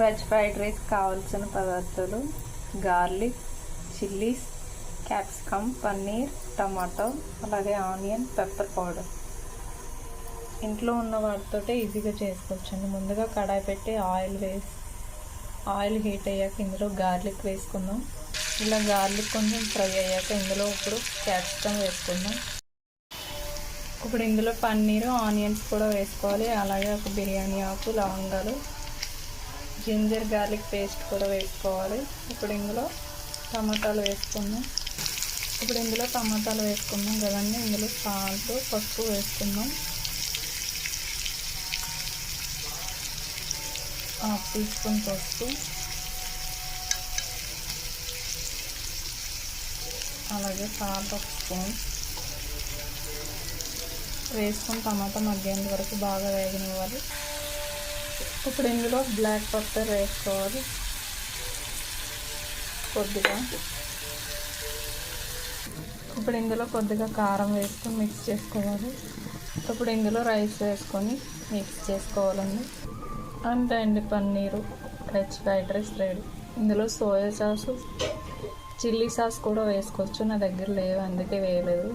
Veg fried rice కావాల్సిన పదార్థాలు: garlic, chillies, capsicum, paneer, tomato, అలాగే ఆనియన్, పెప్పర్ పౌడర్. ఇంట్లో ఉన్న వాటితో ఈజీగా చేసుకోవచ్చండి. ముందుగా కడాయి పెట్టి ఆయిల్ హీట్ అయ్యాక ఇందులో గార్లిక్ వేసుకుందాం. ఇలా గార్లిక్ కొంచెం ఫ్రై అయ్యాక ఇందులో ఇప్పుడు క్యాప్సికమ్ వేసుకుందాం. ఇప్పుడు ఇందులో పన్నీరు, ఆనియన్స్ కూడా వేసుకోవాలి. అలాగే ఒక బిర్యానీ ఆకు, లవంగాలు, జింజర్ గార్లిక్ పేస్ట్ కూడా వేసుకోవాలి. ఇప్పుడు ఇందులో టమాటాలు వేసుకుందాం. కదండి, ఇందులో సాల్ట్, పసుపు వేసుకుందాం. 1/2 టీ స్పూన్ పసుపు, అలాగే సాల్ట్ 1 స్పూన్ వేసుకొని టమాటా మగ్గేంత వరకు బాగా వేగనివ్వాలి. ఇప్పుడు ఇందులో బ్లాక్ పెప్పర్ వేసుకోవాలి కొద్దిగా. ఇప్పుడు ఇందులో కొద్దిగా కారం వేసుకొని మిక్స్ చేసుకోవాలి. ఇప్పుడు ఇందులో రైస్ వేసుకొని మిక్స్ చేసుకోవాలండి. అంతే అండి, paneer veg fried rice ready. ఇందులో సోయా సాసు, చిల్లీ సాస్ కూడా వేసుకోవచ్చు. నా దగ్గర లేవు అందుకే వేయలేదు.